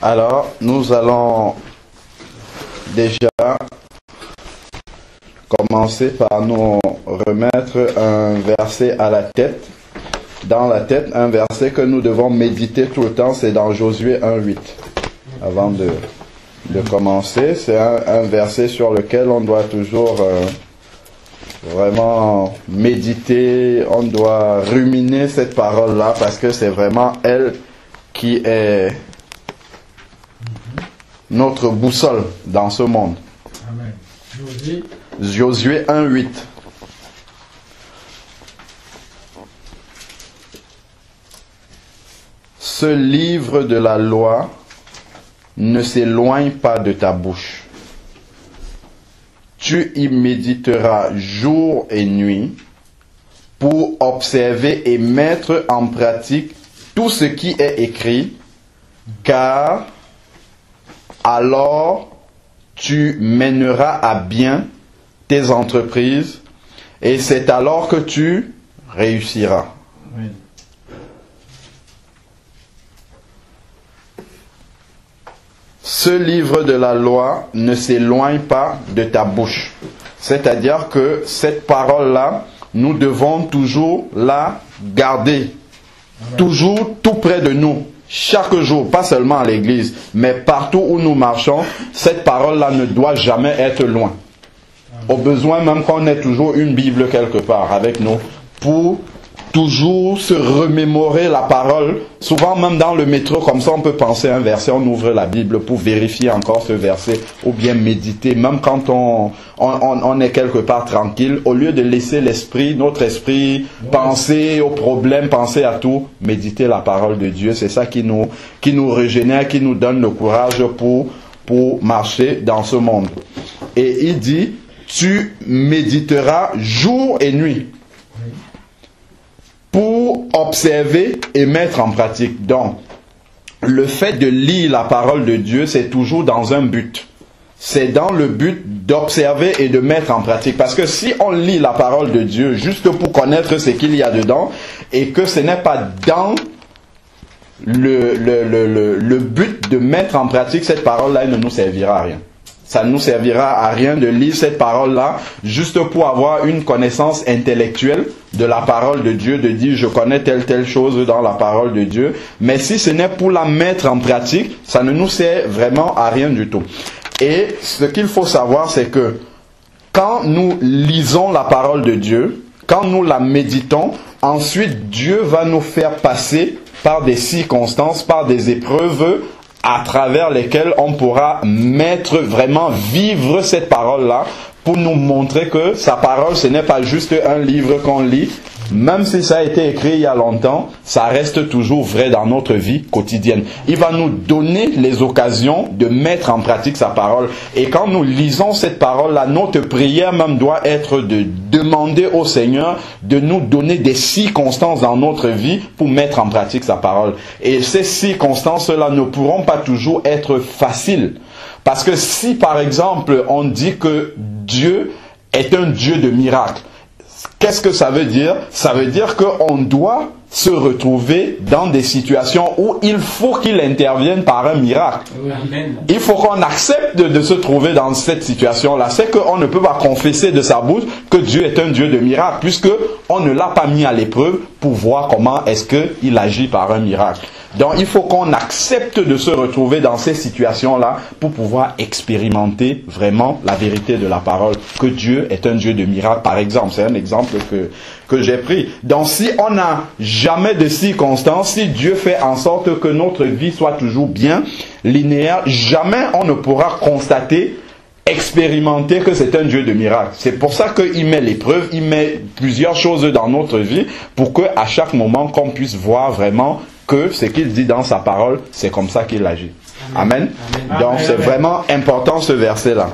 Alors, nous allons déjà commencer par nous remettre un verset à la tête. Dans la tête, un verset que nous devons méditer tout le temps, c'est dans Josué 1:8. Avant de commencer, c'est un verset sur lequel on doit toujours vraiment méditer, on doit ruminer cette parole-là parce que c'est vraiment elle qui est notre boussole dans ce monde. Amen. Josué 1:8. Ce livre de la loi ne s'éloigne pas de ta bouche. Tu y méditeras jour et nuit pour observer et mettre en pratique tout ce qui est écrit, car alors tu mèneras à bien tes entreprises et c'est alors que tu réussiras. Amen. Ce livre de la loi ne s'éloigne pas de ta bouche. C'est-à-dire que cette parole-là, nous devons toujours la garder. Amen. Toujours tout près de nous. Chaque jour, pas seulement à l'église, mais partout où nous marchons, cette parole-là ne doit jamais être loin. Au besoin même qu'on ait toujours une Bible quelque part avec nous pour toujours se remémorer la parole. Souvent même dans le métro, comme ça on peut penser un verset, on ouvre la Bible pour vérifier encore ce verset ou bien méditer. Même quand on est quelque part tranquille, au lieu de laisser notre esprit penser aux problèmes, penser à tout, méditer la parole de Dieu. C'est ça qui nous régénère, qui nous donne le courage pour marcher dans ce monde. Et il dit, tu méditeras jour et nuit pour observer et mettre en pratique. Donc, le fait de lire la parole de Dieu, c'est toujours dans un but. C'est dans le but d'observer et de mettre en pratique. Parce que si on lit la parole de Dieu juste pour connaître ce qu'il y a dedans, et que ce n'est pas dans le but de mettre en pratique cette parole-là, elle ne nous servira à rien. Ça ne nous servira à rien de lire cette parole-là juste pour avoir une connaissance intellectuelle de la parole de Dieu, de dire je connais telle chose dans la parole de Dieu. Mais si ce n'est pour la mettre en pratique, ça ne nous sert vraiment à rien du tout. Et ce qu'il faut savoir, c'est que quand nous lisons la parole de Dieu, quand nous la méditons, ensuite Dieu va nous faire passer par des circonstances, par des épreuves à travers lesquelles on pourra vivre cette parole-là pour nous montrer que sa parole, ce n'est pas juste un livre qu'on lit. Même si ça a été écrit il y a longtemps, ça reste toujours vrai dans notre vie quotidienne. Il va nous donner les occasions de mettre en pratique sa parole. Et quand nous lisons cette parole-là, notre prière même doit être de demander au Seigneur de nous donner des circonstances dans notre vie pour mettre en pratique sa parole. Et ces circonstances-là ne pourront pas toujours être faciles. Parce que si par exemple on dit que Dieu est un Dieu de miracles, qu'est-ce que ça veut dire? Ça veut dire qu'on doit se retrouver dans des situations où il faut qu'il intervienne par un miracle. Amen. Il faut qu'on accepte de se trouver dans cette situation-là. C'est qu'on ne peut pas confesser de sa bouche que Dieu est un Dieu de miracles, puisque on ne l'a pas mis à l'épreuve pour voir comment est-ce qu'il agit par un miracle. Donc il faut qu'on accepte de se retrouver dans ces situations-là pour pouvoir expérimenter vraiment la vérité de la parole, que Dieu est un Dieu de miracles, par exemple. C'est un exemple que j'ai pris. Donc si on n'a jamais de circonstances, si Dieu fait en sorte que notre vie soit toujours bien linéaire, jamais on ne pourra constater, expérimenter que c'est un Dieu de miracles. C'est pour ça qu'il met l'épreuve, il met plusieurs choses dans notre vie pour qu'à chaque moment qu'on puisse voir vraiment que ce qu'il dit dans sa parole, c'est comme ça qu'il agit. Amen. Amen. Donc c'est vraiment important ce verset-là.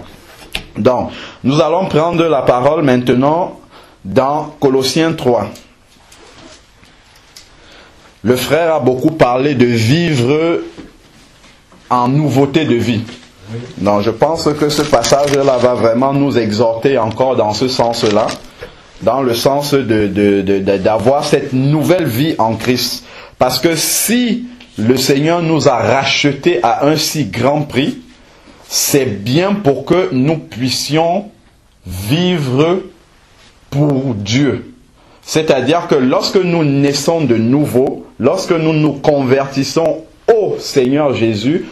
Donc nous allons prendre la parole maintenant dans Colossiens 3. Le frère a beaucoup parlé de vivre en nouveauté de vie. Donc je pense que ce passage-là va vraiment nous exhorter encore dans ce sens-là, dans le sens d'avoir cette nouvelle vie en Christ. Parce que si le Seigneur nous a rachetés à un si grand prix, c'est bien pour que nous puissions vivre pour Dieu. C'est-à-dire que lorsque nous naissons de nouveau, lorsque nous nous convertissons au Seigneur Jésus,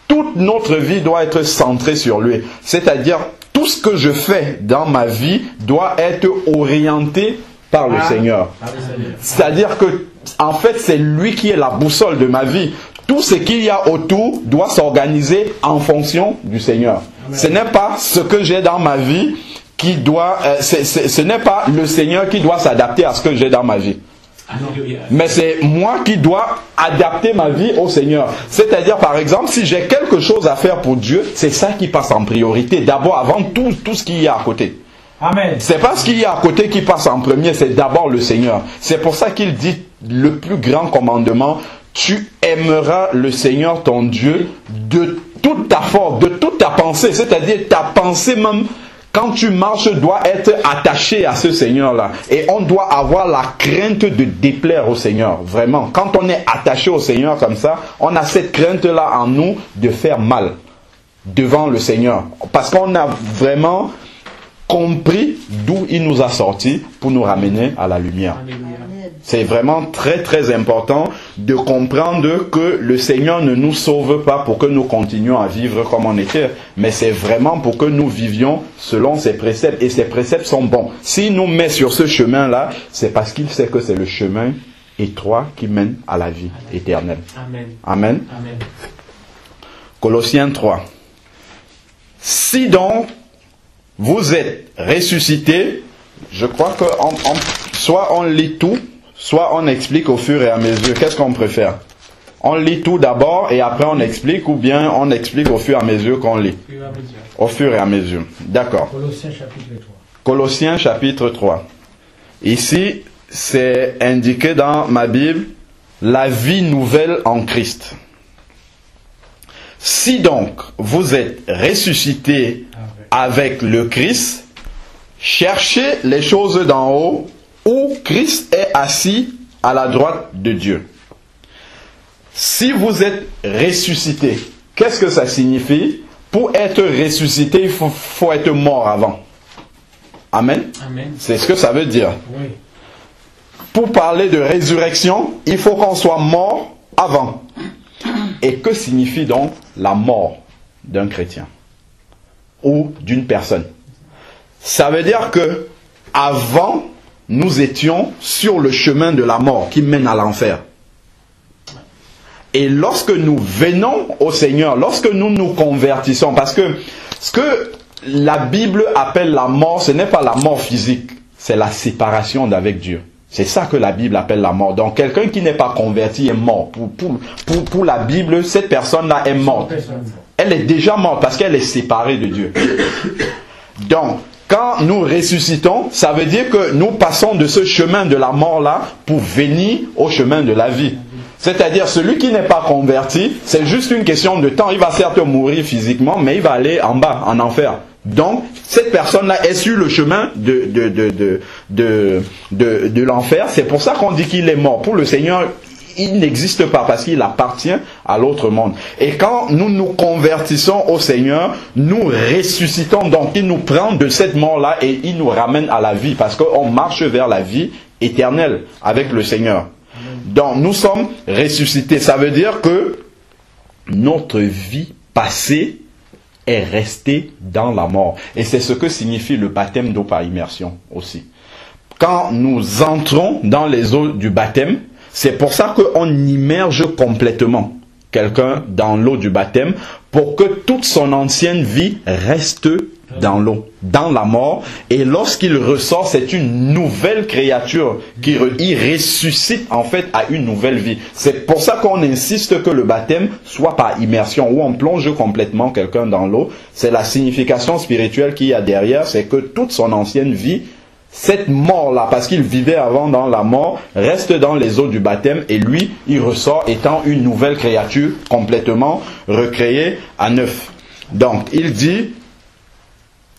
toute notre vie doit être centrée sur lui. C'est-à-dire, tout ce que je fais dans ma vie doit être orienté par le Seigneur. C'est-à-dire que, en fait, c'est lui qui est la boussole de ma vie. Tout ce qu'il y a autour doit s'organiser en fonction du Seigneur. Amen. Ce n'est pas ce que j'ai dans ma vie qui doit... ce n'est pas le Seigneur qui doit s'adapter à ce que j'ai dans ma vie. Mais c'est moi qui dois adapter ma vie au Seigneur. C'est-à-dire, par exemple, si j'ai quelque chose à faire pour Dieu, c'est ça qui passe en priorité. D'abord, avant tout ce qu'il y a à côté. Amen. C'est pas ce qu'il y a à côté qui passe en premier, c'est d'abord le Seigneur. C'est pour ça qu'il dit le plus grand commandement, tu aimeras le Seigneur ton Dieu de toute ta force, de toute ta pensée. C'est-à-dire, ta pensée même... Quand tu marches, dois être attaché à ce Seigneur-là. Et on doit avoir la crainte de déplaire au Seigneur. Vraiment. Quand on est attaché au Seigneur comme ça, on a cette crainte-là en nous de faire mal devant le Seigneur. Parce qu'on a vraiment compris d'où il nous a sortis pour nous ramener à la lumière. C'est vraiment très très important de comprendre que le Seigneur ne nous sauve pas pour que nous continuions à vivre comme on était, mais c'est vraiment pour que nous vivions selon ses préceptes, et ses préceptes sont bons. S'il nous met sur ce chemin-là, c'est parce qu'il sait que c'est le chemin étroit qui mène à la vie éternelle. Amen. Amen. Amen. Colossiens 3. Si donc vous êtes ressuscités, je crois que soit on lit tout, soit on explique au fur et à mesure. Qu'est-ce qu'on préfère? On lit tout d'abord et après on explique, ou bien on explique au fur et à mesure qu'on lit? Au fur et à mesure. D'accord. Colossiens chapitre 3. Colossiens chapitre 3. Ici, c'est indiqué dans ma Bible, la vie nouvelle en Christ. Si donc vous êtes ressuscités avec le Christ, cherchez les choses d'en haut, où Christ est assis à la droite de Dieu. Si vous êtes ressuscité, qu'est-ce que ça signifie? Pour être ressuscité, il faut être mort avant. Amen. Amen. C'est ce que ça veut dire. Oui. Pour parler de résurrection, il faut qu'on soit mort avant. Et que signifie donc la mort d'un chrétien ou d'une personne? Ça veut dire que avant, nous étions sur le chemin de la mort qui mène à l'enfer. Et lorsque nous venons au Seigneur, lorsque nous nous convertissons, parce que ce que la Bible appelle la mort, ce n'est pas la mort physique, c'est la séparation d'avec Dieu. C'est ça que la Bible appelle la mort. Donc quelqu'un qui n'est pas converti est mort. Pour la Bible, cette personne-là est morte. Elle est déjà morte parce qu'elle est séparée de Dieu. Donc, quand nous ressuscitons, ça veut dire que nous passons de ce chemin de la mort-là pour venir au chemin de la vie. C'est-à-dire, celui qui n'est pas converti, c'est juste une question de temps. Il va certes mourir physiquement, mais il va aller en bas, en enfer. Donc, cette personne-là est sur le chemin de l'enfer. C'est pour ça qu'on dit qu'il est mort. Pour le Seigneur, il n'existe pas parce qu'il appartient à l'autre monde. Et quand nous nous convertissons au Seigneur, nous ressuscitons. Donc, il nous prend de cette mort-là et il nous ramène à la vie parce qu'on marche vers la vie éternelle avec le Seigneur. Donc, nous sommes ressuscités. Ça veut dire que notre vie passée est restée dans la mort. Et c'est ce que signifie le baptême d'eau par immersion aussi. Quand nous entrons dans les eaux du baptême, c'est pour ça qu'on immerge complètement quelqu'un dans l'eau du baptême pour que toute son ancienne vie reste dans l'eau, dans la mort. Et lorsqu'il ressort, c'est une nouvelle créature qui ressuscite en fait à une nouvelle vie. C'est pour ça qu'on insiste que le baptême soit par immersion, où on plonge complètement quelqu'un dans l'eau. C'est la signification spirituelle qu'il y a derrière, c'est que toute son ancienne vie, cette mort-là, parce qu'il vivait avant dans la mort, reste dans les eaux du baptême et lui, il ressort étant une nouvelle créature complètement recréée à neuf. Donc, il dit,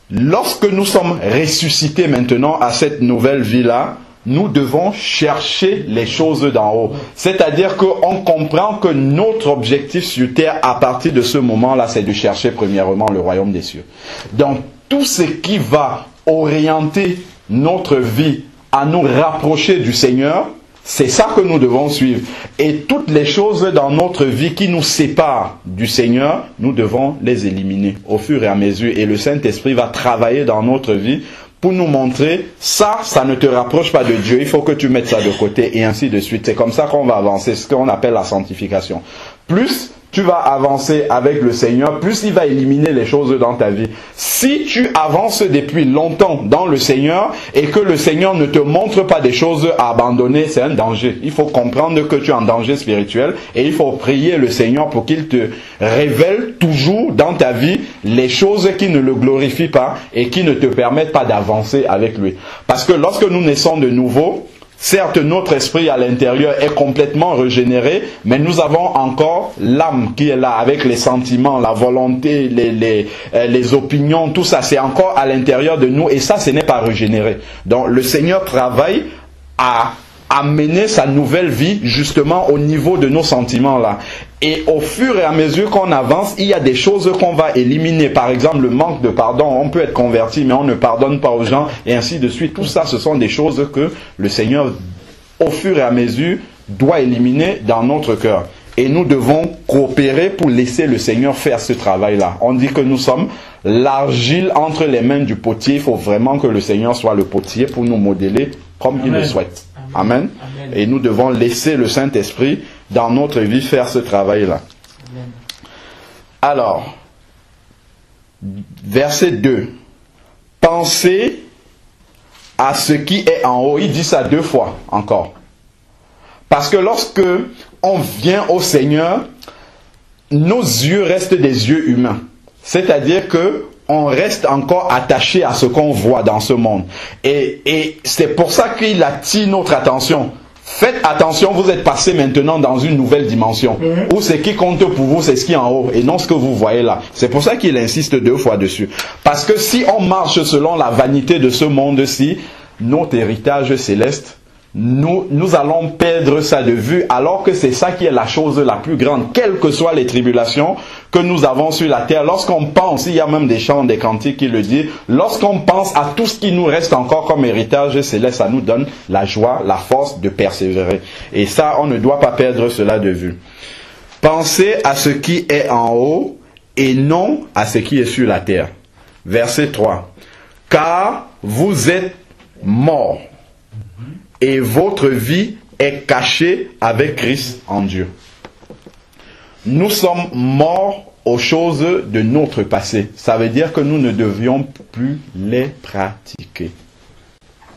lorsque nous sommes ressuscités maintenant à cette nouvelle vie-là, nous devons chercher les choses d'en haut. C'est-à-dire qu'on comprend que notre objectif sur terre, à partir de ce moment-là, c'est de chercher premièrement le royaume des cieux. Donc, tout ce qui va orienter notre vie à nous rapprocher du Seigneur, c'est ça que nous devons suivre. Et toutes les choses dans notre vie qui nous séparent du Seigneur, nous devons les éliminer au fur et à mesure. Et le Saint-Esprit va travailler dans notre vie pour nous montrer, ça ne te rapproche pas de Dieu, il faut que tu mettes ça de côté, et ainsi de suite. C'est comme ça qu'on va avancer, ce qu'on appelle la sanctification. Plus tu vas avancer avec le Seigneur, plus il va éliminer les choses dans ta vie. Si tu avances depuis longtemps dans le Seigneur et que le Seigneur ne te montre pas des choses à abandonner, c'est un danger. Il faut comprendre que tu es en danger spirituel et il faut prier le Seigneur pour qu'il te révèle toujours dans ta vie les choses qui ne le glorifient pas et qui ne te permettent pas d'avancer avec lui. Parce que lorsque nous naissons de nouveau, certes, notre esprit à l'intérieur est complètement régénéré, mais nous avons encore l'âme qui est là avec les sentiments, la volonté, les opinions, tout ça, c'est encore à l'intérieur de nous et ça, ce n'est pas régénéré. Donc, le Seigneur travaille à amener sa nouvelle vie justement au niveau de nos sentiments là. Et au fur et à mesure qu'on avance, il y a des choses qu'on va éliminer. Par exemple, le manque de pardon. On peut être converti, mais on ne pardonne pas aux gens, et ainsi de suite. Tout ça, ce sont des choses que le Seigneur, au fur et à mesure, doit éliminer dans notre cœur. Et nous devons coopérer pour laisser le Seigneur faire ce travail-là. On dit que nous sommes l'argile entre les mains du potier. Il faut vraiment que le Seigneur soit le potier pour nous modeler comme il le souhaite. Amen. Amen. Et nous devons laisser le Saint-Esprit dans notre vie faire ce travail-là. Alors, verset 2. Pensez à ce qui est en haut. Il dit ça 2 fois encore. Parce que lorsque on vient au Seigneur, nos yeux restent des yeux humains. C'est-à-dire que on reste encore attaché à ce qu'on voit dans ce monde. Et c'est pour ça qu'il attire notre attention. Faites attention, vous êtes passé maintenant dans une nouvelle dimension. Où ce qui compte pour vous, c'est ce qui est en haut et non ce que vous voyez là. C'est pour ça qu'il insiste 2 fois dessus. Parce que si on marche selon la vanité de ce monde-ci, notre héritage céleste, nous allons perdre ça de vue, alors que c'est ça qui est la chose la plus grande, quelles que soient les tribulations que nous avons sur la terre. Lorsqu'on pense, il y a même des chants, des cantiques qui le disent, lorsqu'on pense à tout ce qui nous reste encore comme héritage céleste, ça nous donne la joie, la force de persévérer. Et ça, on ne doit pas perdre cela de vue. Pensez à ce qui est en haut et non à ce qui est sur la terre. Verset 3. Car vous êtes morts. Et votre vie est cachée avec Christ en Dieu. Nous sommes morts aux choses de notre passé. Ça veut dire que nous ne devions plus les pratiquer.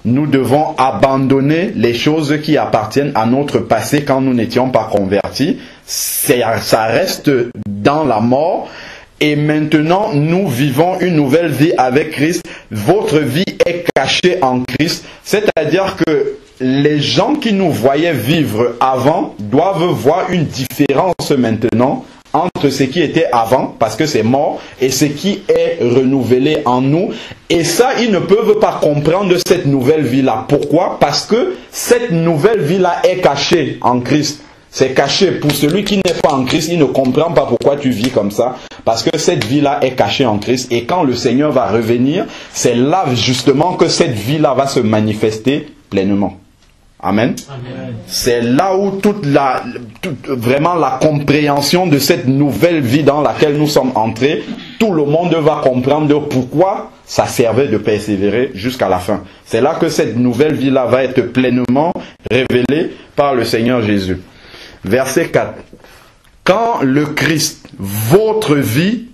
Nous devons abandonner les choses qui appartiennent à notre passé quand nous n'étions pas convertis. Ça reste dans la mort. Et maintenant, nous vivons une nouvelle vie avec Christ. Votre vie est cachée en Christ. C'est-à-dire que les gens qui nous voyaient vivre avant doivent voir une différence maintenant entre ce qui était avant, parce que c'est mort, et ce qui est renouvelé en nous. Et ça, ils ne peuvent pas comprendre cette nouvelle vie-là. Pourquoi? Parce que cette nouvelle vie-là est cachée en Christ. C'est caché. Pour celui qui n'est pas en Christ, il ne comprend pas pourquoi tu vis comme ça. Parce que cette vie-là est cachée en Christ. Et quand le Seigneur va revenir, c'est là justement que cette vie-là va se manifester pleinement. Amen. Amen. C'est là où vraiment la compréhension de cette nouvelle vie dans laquelle nous sommes entrés, tout le monde va comprendre pourquoi ça servait de persévérer jusqu'à la fin. C'est là que cette nouvelle vie-là va être pleinement révélée par le Seigneur Jésus. Verset 4. Quand le Christ, votre vie,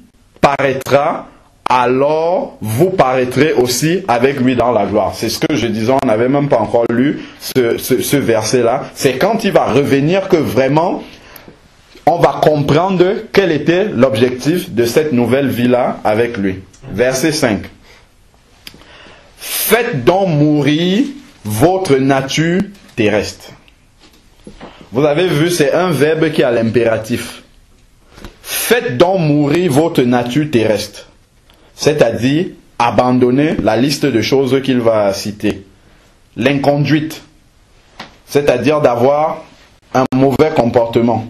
paraîtra, alors vous paraîtrez aussi avec lui dans la gloire. C'est ce que je disais, on n'avait même pas encore lu ce verset-là. C'est quand il va revenir que vraiment on va comprendre quel était l'objectif de cette nouvelle vie-là avec lui. Verset 5. Faites donc mourir votre nature terrestre. Vous avez vu, c'est un verbe qui a l'impératif. Faites donc mourir votre nature terrestre. C'est-à-dire, abandonner la liste de choses qu'il va citer. l'inconduite, c'est-à-dire d'avoir un mauvais comportement,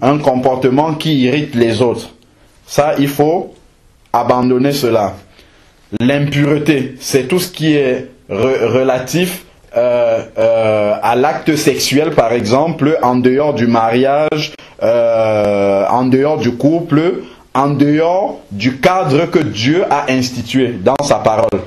un comportement qui irrite les autres. Ça, il faut abandonner cela. L'impureté, c'est tout ce qui est relatif à l'acte sexuel, par exemple, en dehors du mariage, en dehors du couple, en dehors du cadre que Dieu a institué dans sa parole.